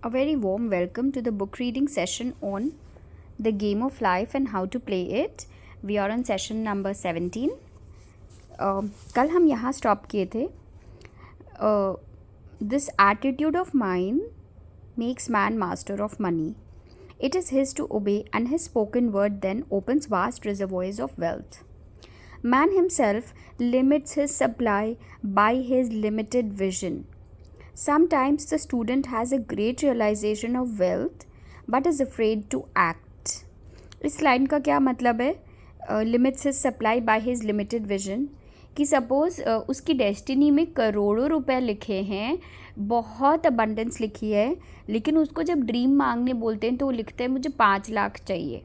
A very warm welcome to the book reading session on the game of life and how to play it. We are on session number 17. कल हम यहाँ stop किए थे. This attitude of mine makes man master of money. It is his to obey, and his spoken word then opens vast reservoirs of wealth. Man himself limits his supply by his limited vision. Sometimes the student has a great realization of wealth but is afraid to act. इस line का क्या मतलब है? Limits his supply by his limited vision. कि suppose उसकी destiny में करोड़ों रुपए लिखे हैं, बहुत अबंडेंस लिखी है, लेकिन उसको जब ड्रीम मांगने बोलते हैं तो वो लिखते हैं मुझे 5 लाख चाहिए.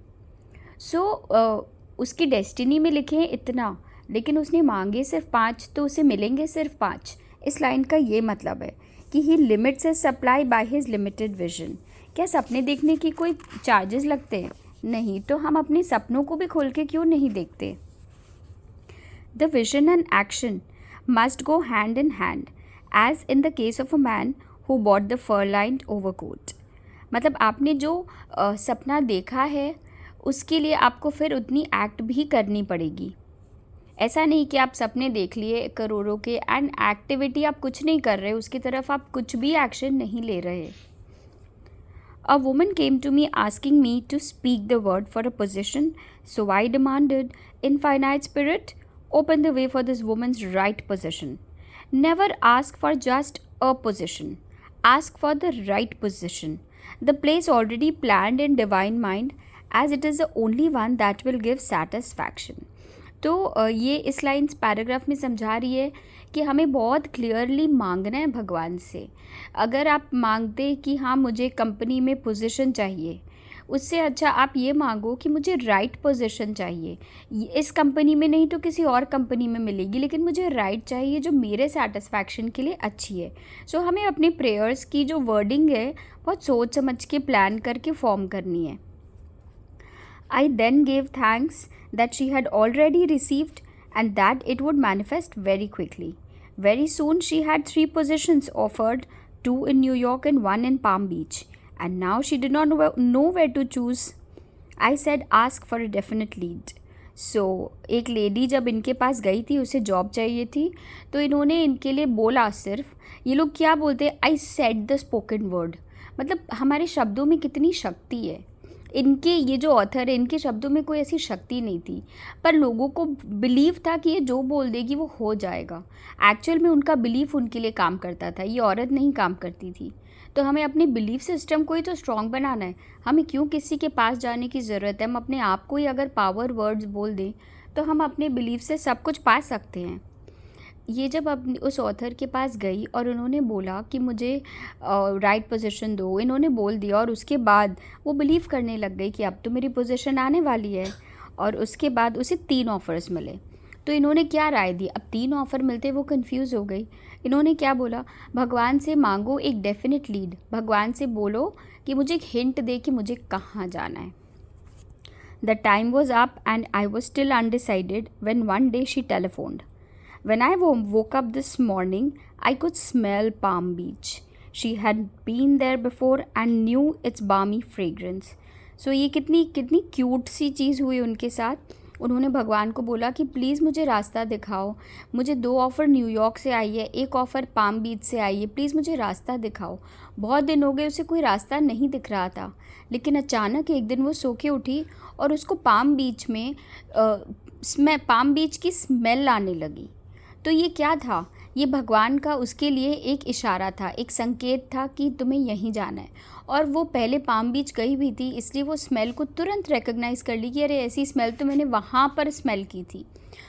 उसकी डेस्टिनी में लिखे हैं इतना, लेकिन उसने मांगे सिर्फ 5, तो उसे मिलेंगे सिर्फ 5. इस लाइन का ये मतलब है कि he limits his supply by his limited vision. क्या सपने देखने की कोई चार्जेस लगते हैं? नहीं, तो हम अपने सपनों को भी खोल के क्यों नहीं देखते? The vision and action must go hand in hand, as in the case of a man who bought the fur lined overcoat. मतलब आपने जो सपना देखा है उसके लिए आपको फिर उतनी एक्ट भी करनी पड़ेगी. ऐसा नहीं कि आप सपने देख लिए करोड़ों के एंड एक्टिविटी आप कुछ नहीं कर रहे, उसकी तरफ आप कुछ भी एक्शन नहीं ले रहे. A woman came to me asking me to speak the word for a position, so I demanded infinite spirit, open the way for this woman's right position. Never ask for just a position, ask for the right position, the place already planned in divine mind, as it is the only one that will give satisfaction. तो ये इस lines paragraph में समझा रही है कि हमें बहुत क्लियरली मांगना है भगवान से. अगर आप मांगते कि हाँ मुझे कंपनी में पोजीशन चाहिए, उससे अच्छा आप ये मांगो कि मुझे राइट पोजीशन चाहिए. इस कंपनी में नहीं तो किसी और कंपनी में मिलेगी, लेकिन मुझे राइट चाहिए जो मेरे सेटिस्फैक्शन के लिए अच्छी है. सो हमें अपने प्रेयर्स की जो वर्डिंग है बहुत सोच समझ के प्लान करके फॉर्म करनी है. I then gave thanks that she had already received and that it would manifest very quickly. Very soon she had 3 positions offered, 2 in New York and 1 in Palm Beach. And now she did not know where to choose. I said ask for a definite lead. So, एक lady जब इनके पास गई थी, उसे job चाहिए थी, तो इन्होंने इनके लिए बोला सिर्फ. ये लोग क्या बोलते हैं? I said the spoken word. मतलब हमारे शब्दों में कितनी शक्ति है. इनके ये जो ऑथर है, इनके शब्दों में कोई ऐसी शक्ति नहीं थी, पर लोगों को बिलीव था कि ये जो बोल देगी वो हो जाएगा. एक्चुअल में उनका बिलीफ उनके लिए काम करता था, ये औरत नहीं काम करती थी. तो हमें अपने बिलीफ सिस्टम को ही तो स्ट्रॉन्ग बनाना है. हमें क्यों किसी के पास जाने की ज़रूरत है? हम अपने आप को ही अगर पावर वर्ड्स बोल दें तो हम अपने बिलीफ से सब कुछ पा सकते हैं. ये जब अपनी उस ऑथर के पास गई और उन्होंने बोला कि मुझे राइट पोजीशन दो, इन्होंने बोल दिया और उसके बाद वो बिलीव करने लग गई कि अब तो मेरी पोजीशन आने वाली है. और उसके बाद उसे 3 ऑफ़र्स मिले. तो इन्होंने क्या राय दी? अब 3 ऑफ़र मिलते वो कंफ्यूज हो गई. इन्होंने क्या बोला? भगवान से मांगो एक डेफिनेट लीड. भगवान से बोलो कि मुझे एक हिंट दे कि मुझे कहाँ जाना है. The time was up and I was still undecided when one day she telephoned. When I woke up this morning, I could smell Palm Beach. She had been there before and knew its balmy fragrance. So ये कितनी cute सी चीज़ हुई उनके साथ. उन्होंने भगवान को बोला कि प्लीज़ मुझे रास्ता दिखाओ. मुझे 2 ऑफ़र न्यूयॉर्क से आई है, 1 ऑफ़र पाम बीच से आई है, प्लीज़ मुझे रास्ता दिखाओ. बहुत दिन हो गए, उसे कोई रास्ता नहीं दिख रहा था. लेकिन अचानक एक दिन वो सो के उठी और उसको पाम बीच में पाम बीच की स्मेल आने लगी. तो ये क्या था? ये भगवान का उसके लिए एक इशारा था, एक संकेत था कि तुम्हें यहीं जाना है. और वो पहले पाम बीच गई भी थी, इसलिए वो स्मेल को तुरंत रिकग्नाइज़ कर ली कि अरे ऐसी स्मेल तो मैंने वहाँ पर स्मेल की थी.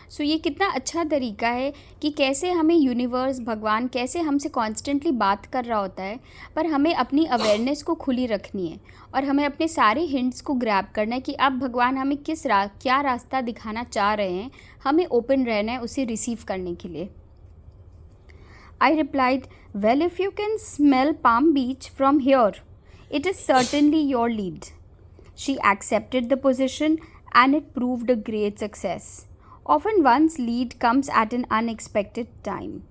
सो ये कितना अच्छा तरीका है कि कैसे हमें यूनिवर्स, भगवान कैसे हमसे कॉन्स्टेंटली बात कर रहा होता है, पर हमें अपनी अवेयरनेस को खुली रखनी है और हमें अपने सारे हिंट्स को ग्रैब करना है कि अब भगवान हमें क्या रास्ता दिखाना चाह रहे हैं. हमें ओपन रहना है उसे रिसीव करने के लिए. I replied, well, if you can smell Palm Beach from here, it is certainly your lead. She accepted the position and it proved a great success. Often one's lead comes at an unexpected time.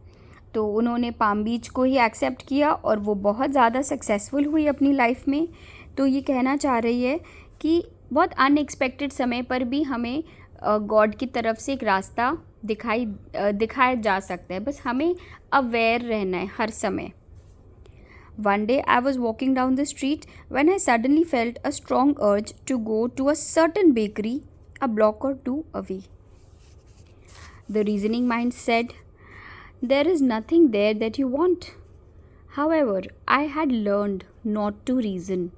तो उन्होंने palm बीच को ही accept किया और वो बहुत ज़्यादा successful हुई अपनी लाइफ में। तो ये कहना चाह रही है कि बहुत अनएक्सपेक्टेड समय पर भी हमें गॉड की तरफ से एक रास्ता दिखाया जा सकता है, बस हमें अवेयर रहना है हर समय। One day I was walking down the street when I suddenly felt a strong urge to go to a certain bakery a block or two away. The reasoning mind said, there is nothing there that you want. However, I had learned not to reason.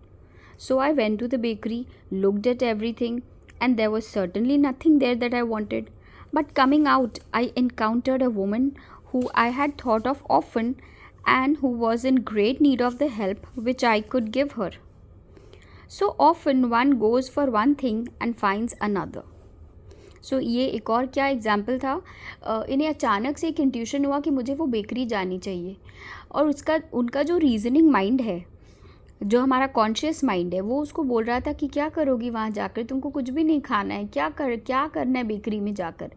So I went to the bakery, looked at everything, and there was certainly nothing there that I wanted. But coming out, I encountered a woman who I had thought of often and who was in great need of the help which I could give her. So often one goes for one thing and finds another. So ये एक और क्या example था, इन्हें अचानक से एक intuition हुआ कि मुझे वो बेकरी जानी चाहिए, और उनका जो रीजनिंग माइंड है, जो हमारा कॉन्शियस माइंड है, वो उसको बोल रहा था कि क्या करोगी वहाँ जाकर, तुमको कुछ भी नहीं खाना है, क्या करना है बेकरी में जाकर।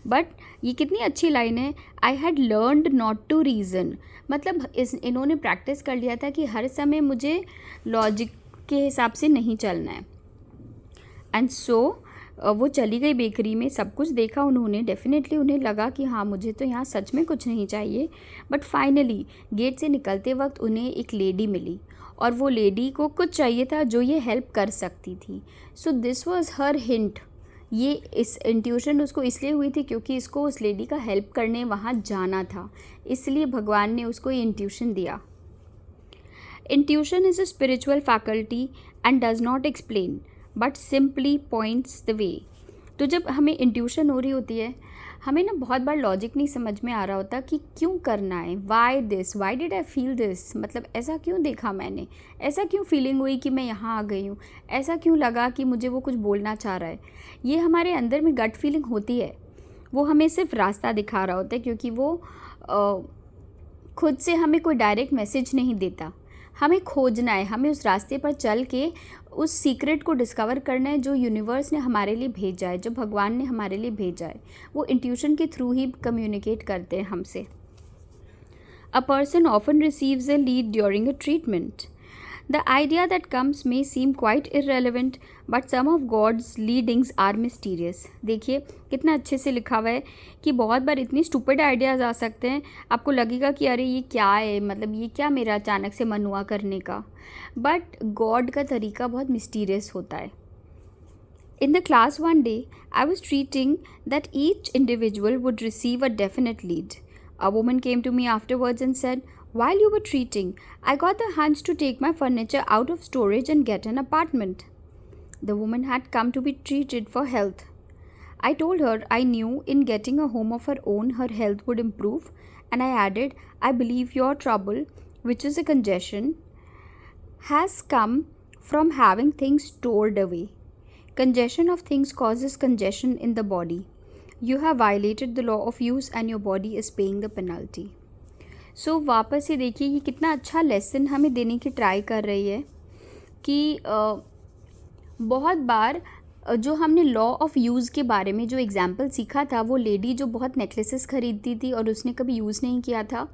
बट ये कितनी अच्छी लाइन है, I had learned not to reason, मतलब इन्होंने प्रैक्टिस कर लिया था कि हर समय मुझे लॉजिक के हिसाब से नहीं चलना है। एंड सो वो चली गई बेकरी में, सब कुछ देखा उन्होंने, डेफिनेटली उन्हें लगा कि हाँ मुझे तो यहाँ सच में कुछ नहीं चाहिए। बट फाइनली गेट से निकलते वक्त उन्हें एक लेडी मिली, और वो लेडी को कुछ चाहिए था जो ये हेल्प कर सकती थी। So this was her hint. ये इस इंट्यूशन उसको इसलिए हुई थी क्योंकि इसको उस लेडी का हेल्प करने वहाँ जाना था, इसलिए भगवान ने उसको ये इंट्यूशन दिया। Intuition is a spiritual faculty and does not explain but simply points the way. तो जब हमें इंट्यूशन हो रही होती है, हमें ना बहुत बार लॉजिक नहीं समझ में आ रहा होता कि क्यों करना है, why this, why did I feel this, मतलब ऐसा क्यों देखा मैंने, ऐसा क्यों फीलिंग हुई कि मैं यहाँ आ गई हूँ, ऐसा क्यों लगा कि मुझे वो कुछ बोलना चाह रहा है। ये हमारे अंदर में गट फीलिंग होती है, वो हमें सिर्फ रास्ता दिखा रहा होता है, क्योंकि वो खुद से हमें कोई डायरेक्ट मैसेज नहीं देता। हमें खोजना है, हमें उस रास्ते पर चल के उस सीक्रेट को डिस्कवर करना है जो यूनिवर्स ने हमारे लिए भेजा है, जो भगवान ने हमारे लिए भेजा है। वो इंट्यूशन के थ्रू ही कम्युनिकेट करते हैं हमसे। A person often receives a lead during a treatment. The idea that comes may seem quite irrelevant but some of God's leadings are mysterious. देखिए कितना अच्छे से लिखा हुआ है कि बहुत बार इतनी स्टूपिड आइडियाज़ आ सकते हैं, आपको लगेगा कि अरे ये क्या है, मतलब ये क्या मेरा अचानक से मन हुआ करने का, बट गॉड का तरीका बहुत मिस्टीरियस होता है। In the class one day, I was treating that each individual would receive a definite lead. A woman came to me afterwards and said, while you were treating, I got the hunch to take my furniture out of storage and get an apartment. The woman had come to be treated for health. I told her I knew in getting a home of her own, her health would improve, and I added, I believe your trouble, which is a congestion, has come from having things stored away. Congestion of things causes congestion in the body. You have violated the law of use and your body is paying the penalty. So वापस से देखिए ये कितना अच्छा lesson हमें देने की try कर रही है कि बहुत बार जो हमने लॉ ऑफ यूज़ के बारे में जो एग्जाम्पल सीखा था, वो लेडी जो बहुत नेकलेसेस ख़रीदती थी और उसने कभी यूज़ नहीं किया था,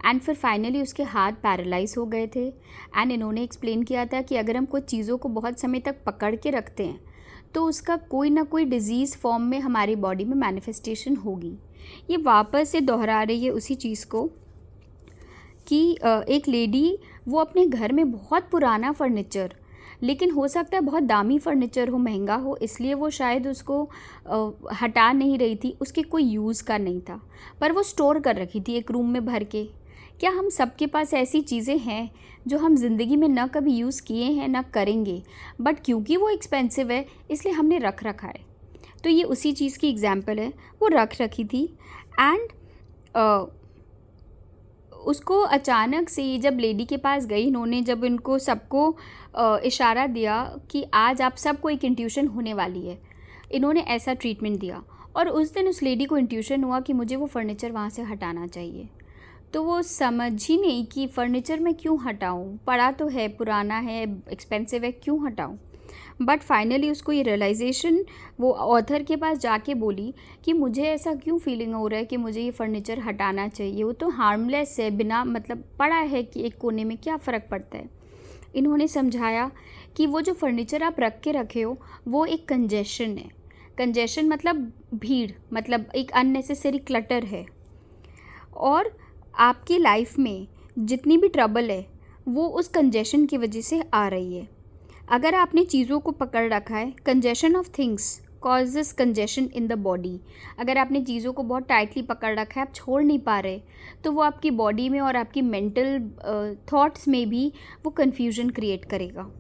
एंड फिर फाइनली उसके हाथ पैरालाइज हो गए थे, एंड इन्होंने एक्सप्लेन किया था कि अगर हम कुछ चीज़ों को बहुत समय तक पकड़ के रखते हैं तो उसका कोई ना कोई डिज़ीज़ फॉर्म में हमारी बॉडी में मैनिफेस्टेशन होगी। ये वापस से दोहरा रही है उसी चीज़ को कि एक लेडी वो अपने घर में बहुत पुराना फर्नीचर, लेकिन हो सकता है बहुत दामी फर्नीचर हो, महंगा हो, इसलिए वो शायद उसको हटा नहीं रही थी, उसके कोई यूज़ का नहीं था, पर वो स्टोर कर रखी थी एक रूम में भर के। क्या हम सबके पास ऐसी चीज़ें हैं जो हम ज़िंदगी में ना कभी यूज़ किए हैं ना करेंगे, बट क्योंकि वो एक्सपेंसिव है इसलिए हमने रख रखा है। तो ये उसी चीज़ की एग्जांपल है, वो रख रखी थी एंड उसको अचानक से जब लेडी के पास गई, इन्होंने जब इनको सबको इशारा दिया कि आज आप सबको एक इंट्यूशन होने वाली है, इन्होंने ऐसा ट्रीटमेंट दिया, और उस दिन उस लेडी को इंट्यूशन हुआ कि मुझे वो फ़र्नीचर वहाँ से हटाना चाहिए। तो वो समझ ही नहीं कि फ़र्नीचर मैं क्यों हटाऊँ, पड़ा तो है, पुराना है, एक्सपेंसिव है, क्यों हटाऊँ। बट फाइनली उसको ये रियलाइजेशन वो ऑथर के पास जाके बोली कि मुझे ऐसा क्यों फीलिंग हो रहा है कि मुझे ये फर्नीचर हटाना चाहिए, वो तो हार्मलेस है, बिना मतलब पड़ा है कि एक कोने में, क्या फ़र्क पड़ता है। इन्होंने समझाया कि वो जो फर्नीचर आप रख के रखे हो वो एक कंजेशन है। कंजेशन मतलब भीड़, मतलब एक अननेसेसरी क्लटर है। और आपकी लाइफ में जितनी भी ट्रबल है वो उस कंजेशन की वजह से आ रही है। अगर आपने चीज़ों को पकड़ रखा है, congestion of things causes congestion in the body. अगर आपने चीज़ों को बहुत टाइटली पकड़ रखा है, आप छोड़ नहीं पा रहे, तो वो आपकी बॉडी में और आपकी मेंटल थॉट्स में भी वो कन्फ्यूजन क्रिएट करेगा।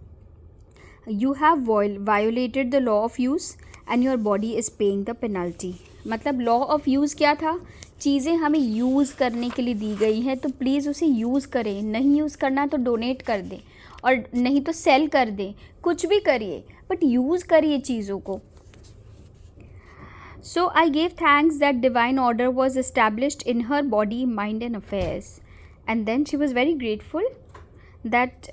You have violated the law of use and your body is paying the penalty. मतलब लॉ ऑफ यूज़ क्या था? चीज़ें हमें यूज़ करने के लिए दी गई हैं, तो प्लीज़ उसे यूज़ करें। नहीं यूज़ करना तो डोनेट कर दें, और नहीं तो सेल कर दें, कुछ भी करिए, बट यूज़ करिए चीज़ों को। So I gave thanks that divine order was established in her body, mind and affairs. And then she was very grateful that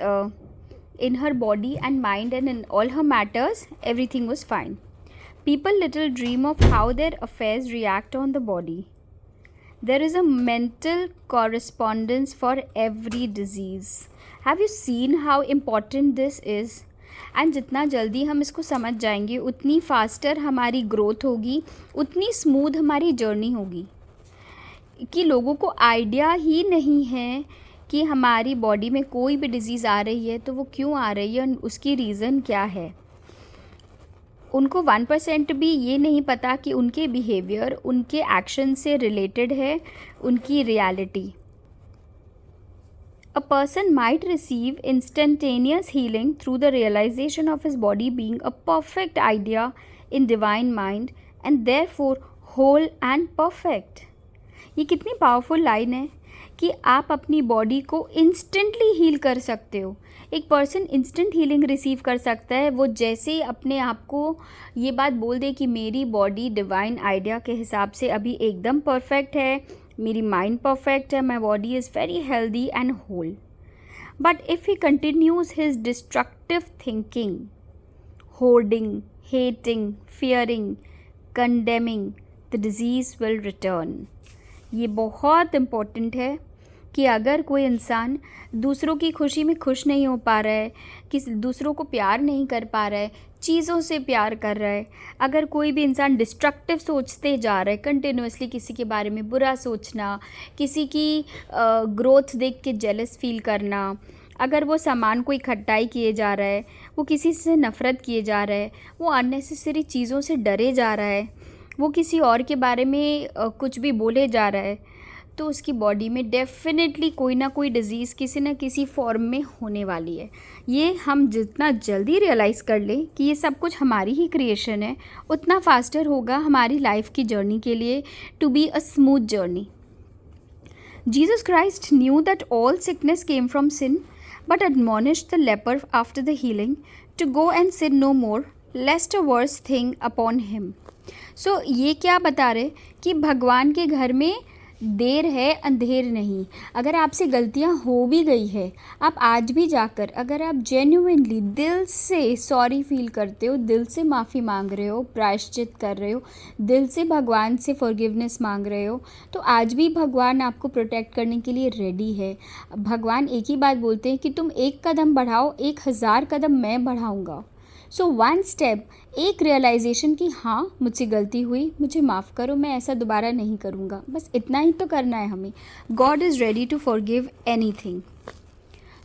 in her body and mind and in all her matters, everything was fine. People little dream of how their affairs react on the body. There is a mental correspondence for every disease. Have you seen how important this is? And जितना जल्दी हम इसको समझ जाएंगे उतनी faster हमारी growth होगी, उतनी स्मूथ हमारी जर्नी होगी। कि लोगों को आइडिया ही नहीं है कि हमारी बॉडी में कोई भी डिज़ीज़ आ रही है तो वो क्यों आ रही है और उसकी रीज़न क्या है। उनको 1% भी ये नहीं पता कि उनके बिहेवियर, उनके एक्शन से रिलेटेड है उनकी reality. A person might receive instantaneous healing through the realization of his body being a perfect idea in divine mind and therefore whole and perfect. ये कितनी पावरफुल लाइन है कि आप अपनी बॉडी को इंस्टेंटली हील कर सकते हो। एक पर्सन इंस्टेंट हीलिंग रिसीव कर सकता है वो जैसे ही अपने आप को ये बात बोल दे कि मेरी बॉडी डिवाइन आइडिया के हिसाब से अभी एकदम परफेक्ट है, मेरी माइंड परफेक्ट है, my body is very healthy and whole. But if he continues his destructive thinking, hoarding, hating, fearing, condemning, the disease will return. ये बहुत इम्पोर्टेंट है कि अगर कोई इंसान दूसरों की खुशी में खुश नहीं हो पा रहा है, किसी दूसरों को प्यार नहीं कर पा रहा है, चीज़ों से प्यार कर रहा है, अगर कोई भी इंसान डिस्ट्रक्टिव सोचते जा रहा है, कंटिन्यूसली किसी के बारे में बुरा सोचना, किसी की ग्रोथ देख के जेलस फील करना, अगर वो सामान को इकट्ठाई किए जा रहा है, वो किसी से नफ़रत किए जा रहा है, वो अननेसेसरी चीज़ों से डरे जा रहा है, वो किसी और के बारे में कुछ भी बोले जा रहा है, तो उसकी बॉडी में डेफिनेटली कोई ना कोई डिज़ीज़ किसी न किसी फॉर्म में होने वाली है। ये हम जितना जल्दी रियलाइज़ कर लें कि ये सब कुछ हमारी ही क्रिएशन है, उतना फास्टर होगा हमारी लाइफ की जर्नी के लिए to be a smooth journey. Jesus Christ knew that all sickness came from sin but admonished the leper after the healing to go and sin no more lest a worse thing upon him. So ये क्या बता रहे कि भगवान के घर में देर है अंधेर नहीं। अगर आपसे गलतियां हो भी गई है, आप आज भी जाकर अगर आप जेन्युइनली दिल से सॉरी फील करते हो, दिल से माफ़ी मांग रहे हो, प्रायश्चित कर रहे हो, दिल से भगवान से फॉरगिवनेस मांग रहे हो, तो आज भी भगवान आपको प्रोटेक्ट करने के लिए रेडी है। भगवान एक ही बात बोलते हैं कि तुम एक कदम बढ़ाओ, 1000 कदम मैं बढ़ाऊँगा। सो वन स्टेप, एक रियलाइजेशन कि हाँ मुझसे गलती हुई, मुझे माफ़ करो, मैं ऐसा दोबारा नहीं करूँगा, बस इतना ही तो करना है हमें। God is ready to forgive anything.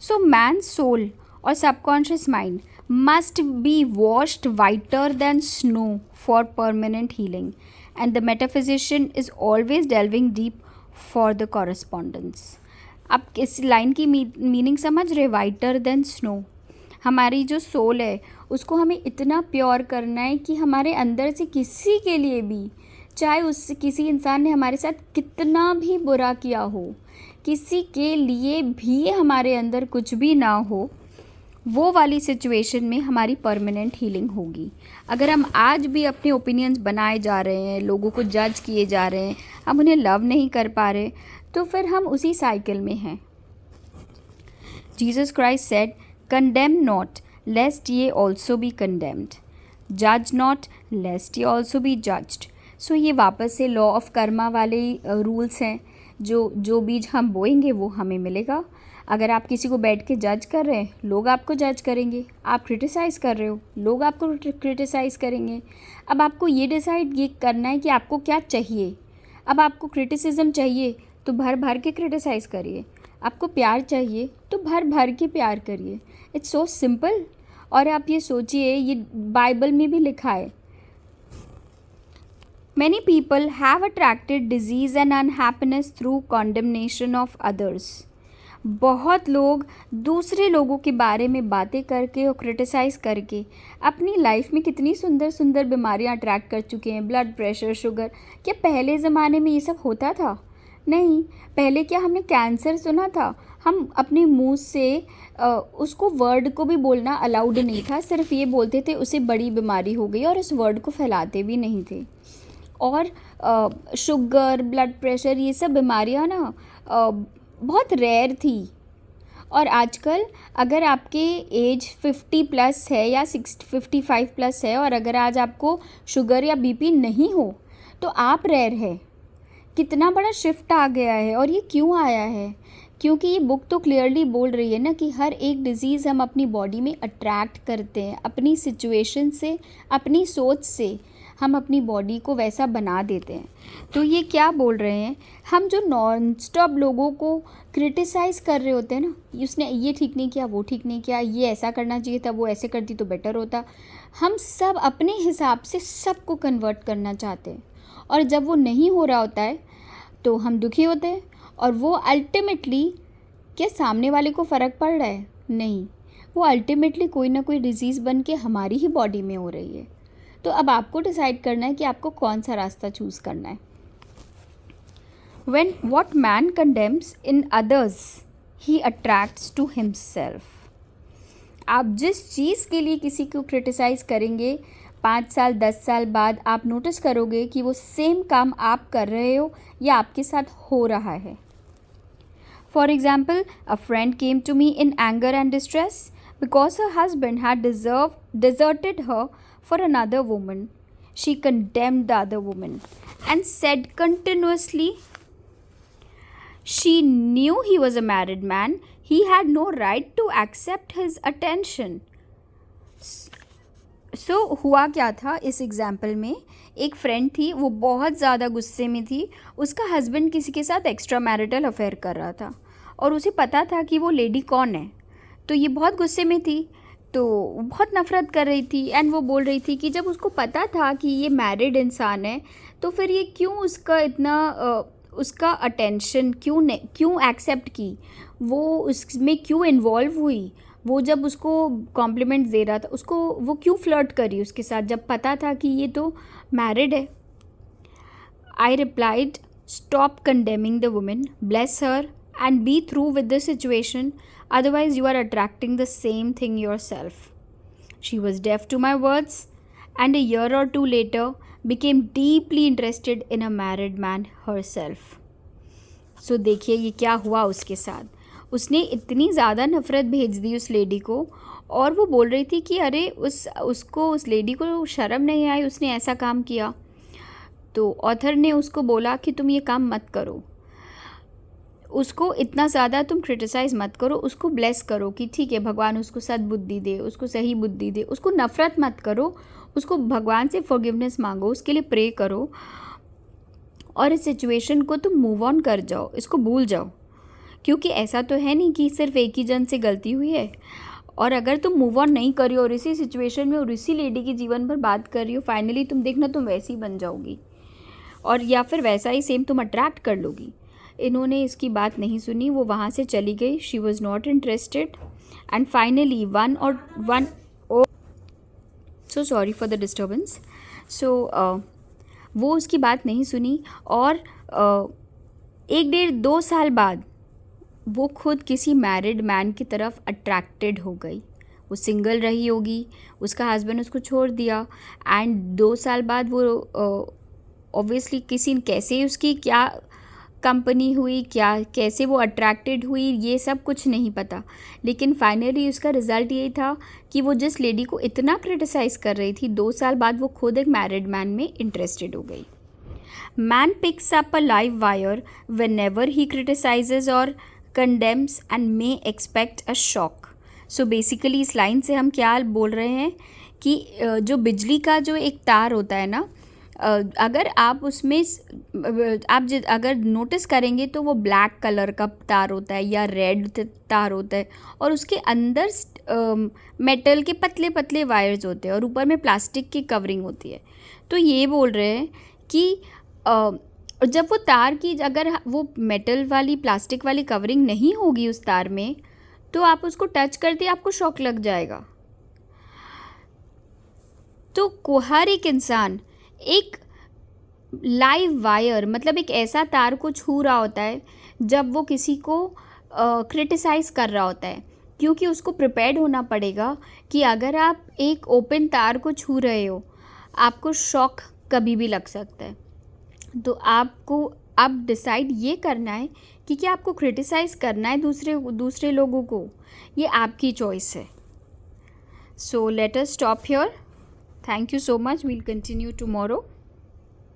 So man soul और subconscious mind must be washed whiter than snow for permanent healing and the metaphysician is always delving deep for the correspondence. आप इस लाइन की meaning समझ रहे? Whiter than snow. हमारी जो soul है उसको हमें इतना प्योर करना है कि हमारे अंदर से किसी के लिए भी, चाहे उस किसी इंसान ने हमारे साथ कितना भी बुरा किया हो, किसी के लिए भी हमारे अंदर कुछ भी ना हो, वो वाली सिचुएशन में हमारी परमानेंट हीलिंग होगी। अगर हम आज भी अपने ओपिनियंस बनाए जा रहे हैं, लोगों को जज किए जा रहे हैं, हम उन्हें लव नहीं कर पा रहे, तो फिर हम उसी साइकिल में हैं। Jesus Christ said, condemn not, लेस्ट ये ऑल्सो बी कंडेम्ड, जज नॉट लेस्ट ये ऑल्सो बी जज्ड। सो ये वापस से लॉ ऑफ कर्मा वाले रूल्स हैं, जो बीज हम बोएंगे वो हमें मिलेगा। अगर आप किसी को बैठ के जज कर रहे हैं, लोग आपको जज करेंगे। आप क्रिटिसाइज़ कर रहे हो, लोग आपको क्रिटिसाइज़ करेंगे। अब आपको ये डिसाइड ये करना है कि आपको क्या चाहिए। अब आपको क्रिटिसिज्म चाहिए तो भर भर के क्रिटिसाइज़ करिए, आपको प्यार चाहिए तो भर भर के प्यार करिए। It's so simple. और आप ये सोचिए, ये बाइबल में भी लिखा है, many people have attracted disease and unhappiness through condemnation of others. बहुत लोग दूसरे लोगों के बारे में बातें करके और क्रिटिसाइज़ करके अपनी लाइफ में कितनी सुंदर सुंदर बीमारियां अट्रैक्ट कर चुके हैं। Blood pressure, sugar. क्या पहले ज़माने में ये सब होता था? नहीं। पहले क्या हमने कैंसर सुना था? हम अपने मुंह से उसको वर्ड को भी बोलना अलाउड नहीं था, सिर्फ ये बोलते थे उसे बड़ी बीमारी हो गई, और उस वर्ड को फैलाते भी नहीं थे। और शुगर, ब्लड प्रेशर, ये सब बीमारियां ना बहुत रेयर थी। और आजकल अगर आपके एज 50 प्लस है या 55 प्लस है, और अगर आज आपको शुगर या बीपी नहीं हो तो आप रेयर है। कितना बड़ा शिफ्ट आ गया है। और ये क्यों आया है? क्योंकि ये बुक तो क्लियरली बोल रही है ना कि हर एक डिज़ीज़ हम अपनी बॉडी में अट्रैक्ट करते हैं, अपनी सिचुएशन से, अपनी सोच से हम अपनी बॉडी को वैसा बना देते हैं। तो ये क्या बोल रहे हैं, हम जो नॉन स्टॉप लोगों को क्रिटिसाइज़ कर रहे होते हैं ना, उसने ये ठीक नहीं किया, वो ठीक नहीं किया, ये ऐसा करना चाहिए था, वो ऐसे करती तो बेटर होता। हम सब अपने हिसाब से सबको कन्वर्ट करना चाहते हैं, और जब वो नहीं हो रहा होता है तो हम दुखी होते हैं। और वो अल्टीमेटली, क्या सामने वाले को फ़र्क पड़ रहा है? नहीं। वो अल्टीमेटली कोई ना कोई डिज़ीज़ बन के हमारी ही बॉडी में हो रही है। तो अब आपको डिसाइड करना है कि आपको कौन सा रास्ता चूज़ करना है। When what man condemns in others, he attracts to himself. आप जिस चीज़ के लिए किसी को क्रिटिसाइज़ करेंगे, 5 साल 10 साल बाद आप नोटिस करोगे कि वो सेम काम आप कर रहे हो या आपके साथ हो रहा है। For example, a friend came to me in anger and distress because her husband had deserted her for another woman. She condemned the other woman and said continuously, she knew he was a married man. He had no right to accept his attention. So हुआ क्या था इस example में, एक friend थी, वो बहुत ज़्यादा गुस्से में थी। उसका हस्बैंड किसी के साथ एक्स्ट्रा मैरिटल अफेयर कर रहा था और उसे पता था कि वो लेडी कौन है। तो ये बहुत गुस्से में थी, तो बहुत नफ़रत कर रही थी। एंड वो बोल रही थी कि जब उसको पता था कि ये मैरिड इंसान है तो फिर ये क्यों उसका इतना उसका अटेंशन क्यों एक्सेप्ट की, वो उसमें क्यों इन्वॉल्व हुई। वो जब उसको कॉम्प्लीमेंट्स दे रहा था, उसको वो क्यों फ्लर्ट करी उसके साथ जब पता था कि ये तो मैरिड है। I replied, stop condemning the women, bless her and B through with the situation, otherwise you are attracting the same thing yourself. She was deaf to my words and a year or two later became deeply interested in a married man herself. So देखिए ये क्या हुआ उसके साथ। उसने इतनी ज़्यादा नफ़रत भेज दी उस लेडी को, और वो बोल रही थी कि अरे उस लेडी को शर्म नहीं आई, उसने ऐसा काम किया। तो ऑथर ने उसको बोला कि तुम ये काम मत करो, उसको इतना ज़्यादा तुम क्रिटिसाइज़ मत करो, उसको ब्लेस करो कि ठीक है भगवान उसको सद्बुद्धि दे, उसको सही बुद्धि दे। उसको नफ़रत मत करो, उसको भगवान से फॉरगिवनेस मांगो, उसके लिए प्रे करो, और इस सिचुएशन को तुम मूव ऑन कर जाओ, इसको भूल जाओ। क्योंकि ऐसा तो है नहीं कि सिर्फ एक ही जन से गलती हुई है, और अगर तुम मूव ऑन नहीं करी और इसी सिचुएशन में और इसी लेडी के जीवन पर बात कर रही हो, फाइनली तुम देखना तुम वैसी बन जाओगी, और या फिर वैसा ही सेम तुम अट्रैक्ट कर लोगी। इन्होंने इसकी बात नहीं सुनी, वो वहाँ से चली गई। She was not interested and finally so sorry for the disturbance. So वो उसकी बात नहीं सुनी, और 1-1.5-2 साल बाद वो खुद किसी मैरिड मैन की तरफ अट्रैक्टेड हो गई। वो सिंगल रही होगी, उसका हस्बैंड उसको छोड़ दिया, एंड 2 साल बाद वो ऑब्वियसली कैसे उसकी क्या कंपनी हुई, क्या कैसे वो अट्रैक्टेड हुई, ये सब कुछ नहीं पता। लेकिन फाइनली उसका रिज़ल्ट यही था कि वो जिस लेडी को इतना क्रिटिसाइज़ कर रही थी, 2 साल बाद वो खुद एक मैरिड मैन में इंटरेस्टेड हो गई। Man picks up a live wire whenever he criticizes or condemns and may expect a shock। So basically इस लाइन से हम क्या बोल रहे हैं कि जो बिजली का जो एक तार होता है ना, अगर आप उसमें अगर नोटिस करेंगे तो वो ब्लैक कलर का तार होता है या रेड तार होता है, और उसके अंदर मेटल के पतले पतले वायर्स होते हैं और ऊपर में प्लास्टिक की कवरिंग होती है। तो ये बोल रहे हैं कि जब वो तार की अगर वो मेटल वाली प्लास्टिक वाली कवरिंग नहीं होगी उस तार में, तो आप उसको टच करते आपको शॉक लग जाएगा। तो हर एक इंसान एक लाइव वायर मतलब एक ऐसा तार को छू रहा होता है जब वो किसी को क्रिटिसाइज़ कर रहा होता है, क्योंकि उसको प्रिपेयर्ड होना पड़ेगा कि अगर आप एक ओपन तार को छू रहे हो, आपको शॉक कभी भी लग सकता है। तो आपको अब डिसाइड ये करना है कि क्या आपको क्रिटिसाइज़ करना है दूसरे लोगों को, ये आपकी चॉइस है। So let us stop here. Thank you so much, we'll continue tomorrow.